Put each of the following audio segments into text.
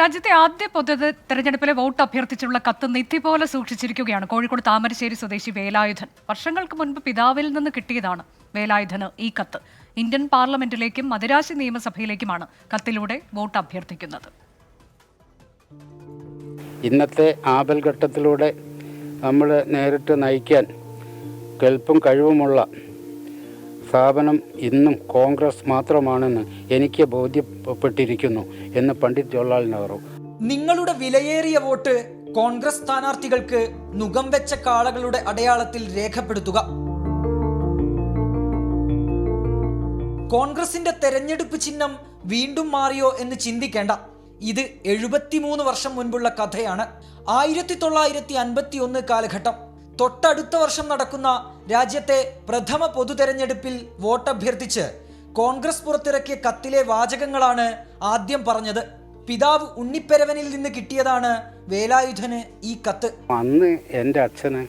രാജ്യത്തെ ആദ്യ പൊതു തെരഞ്ഞെടുപ്പിലെ വോട്ട് അഭ്യർത്ഥിച്ചുള്ള കത്ത് നിധി പോലെ സൂക്ഷിച്ചിരിക്കുകയാണ് കോഴിക്കോട് താമരശ്ശേരി സ്വദേശി വേലായുധൻ. വർഷങ്ങൾക്ക് മുൻപ് പിതാവിൽ നിന്ന് കിട്ടിയതാണ് വേലായുധന് ഈ കത്ത്. ഇന്ത്യൻ പാർലമെന്റിലേക്കും മദിരാശി നിയമസഭയിലേക്കുമാണ് കത്തിലൂടെ വോട്ട് അഭ്യർത്ഥിക്കുന്നത്. ഇന്നത്തെ ആപൽഘട്ടത്തിലൂടെ നമ്മൾ നേരിട്ട് നയിക്കാൻ കെൽപ്പും കഴിവുമുള്ള സ്ഥാപനം ഇന്നും കോൺഗ്രസ് മാത്രമാണെന്ന് എനിക്ക് ബോധ്യപ്പെട്ടിരിക്കുന്നു എന്ന് പണ്ഡിറ്റ് ജവഹർലാൽ നെഹ്റു. നിങ്ങളുടെ വിലയേറിയ വോട്ട് കോൺഗ്രസ് സ്ഥാനാർത്ഥികൾക്ക് നുകം വെച്ച കാളകളുടെ അടയാളത്തിൽ രേഖപ്പെടുത്തുക. കോൺഗ്രസിന്റെ തെരഞ്ഞെടുപ്പ് ചിഹ്നം വീണ്ടും മാറിയോ എന്ന് ചിന്തിക്കേണ്ട. ഇത് 73 വർഷം മുൻപുള്ള കഥയാണ്. 1951 കാലഘട്ടം. തൊട്ടടുത്ത വർഷം നടക്കുന്ന രാജ്യത്തെ പ്രഥമ പൊതു തെരഞ്ഞെടുപ്പിൽ വോട്ടഭ്യർത്ഥിച്ച് കോൺഗ്രസ് പുറത്തിറക്കിയ കത്തിലെ വാചകങ്ങളാണ് ആദ്യം പറഞ്ഞത്. പിതാവ് ഉണ്ണിപ്പെരവനിൽ നിന്ന് കിട്ടിയതാണ് വേലായുധന് ഈ കത്ത്. അന്ന് എൻ്റെ അച്ഛന്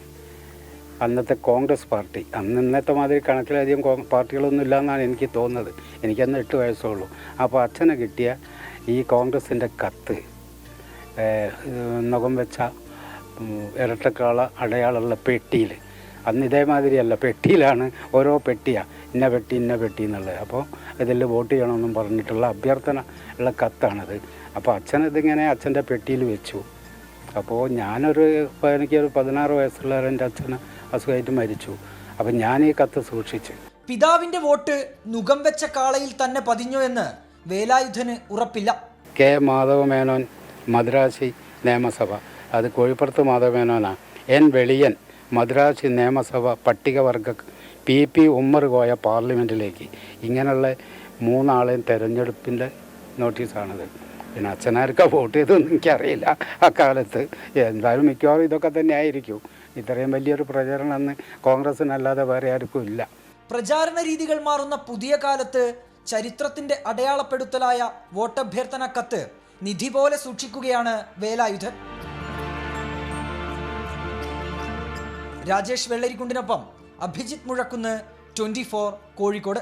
അന്നത്തെ കോൺഗ്രസ് പാർട്ടി, അന്ന് ഇന്നത്തെ മാതിരി കണക്കിലധികം പാർട്ടികളൊന്നും ഇല്ലയെന്നാണ് എനിക്ക് തോന്നുന്നത്. എനിക്കന്ന് 8 വയസ്സുള്ളൂ. അപ്പോൾ അച്ഛന് കിട്ടിയ ഈ കോൺഗ്രസിൻ്റെ കത്ത് നുകം വെച്ച ഇരട്ടക്കാള അടയാളമുള്ള പെട്ടിയിൽ, അന്ന് ഇതേമാതിരിയല്ല, പെട്ടിയിലാണ് ഓരോ പെട്ടിയാണ് ഇന്ന പെട്ടി എന്നുള്ളത്. അപ്പോൾ ഇതിൽ വോട്ട് ചെയ്യണമെന്നും പറഞ്ഞിട്ടുള്ള അഭ്യർത്ഥന ഉള്ള കത്താണത്. അപ്പോൾ അച്ഛനിതിങ്ങനെ അച്ഛൻ്റെ പെട്ടിയിൽ വെച്ചു. അപ്പോൾ എനിക്കൊരു 16 വയസ്സുള്ള എൻ്റെ അച്ഛന് അസുഖമായിട്ട് മരിച്ചു. അപ്പം ഞാൻ ഈ കത്ത് സൂക്ഷിച്ചു. പിതാവിൻ്റെ വോട്ട് നുകം വെച്ച കാളയിൽ തന്നെ പതിഞ്ഞു എന്ന് വേലായുധന് ഉറപ്പില്ല. കെ മാധവമേനോൻ മദ്രാശി നിയമസഭ, അത് കോഴിപ്പുറത്ത് മാധവമേനോനാണ്. എൻ വെളിയൻ മദ്രാശി നിയമസഭ പട്ടികവർഗ PP ഉമ്മർ കോയ പാർലമെൻറ്റിലേക്ക്. ഇങ്ങനെയുള്ള 3 ആളെയും തെരഞ്ഞെടുപ്പിൻ്റെ നോട്ടീസാണിത്. പിന്നെ അച്ഛനാർക്കാ വോട്ട് ചെയ്തതെന്ന് എനിക്കറിയില്ല അക്കാലത്ത്. എന്തായാലും മിക്കവാറും ഇതൊക്കെ തന്നെ ആയിരിക്കും. ഇത്രയും വലിയൊരു പ്രചരണം അന്ന് കോൺഗ്രസിനല്ലാതെ വേറെ ആർക്കും ഇല്ല. പ്രചാരണ രീതികൾ മാറുന്ന പുതിയ കാലത്ത് ചരിത്രത്തിന്റെ അടയാളപ്പെടുത്തലായ വോട്ടഭ്യർത്ഥന കത്ത് നിധി പോലെ സൂക്ഷിക്കുകയാണ് വേലായുധൻ. രാജേഷ് വെള്ളരിക്കുണ്ടിനൊപ്പം അഭിജിത്ത് മുഴക്കുന്ന്, 24 കോഴിക്കോട്.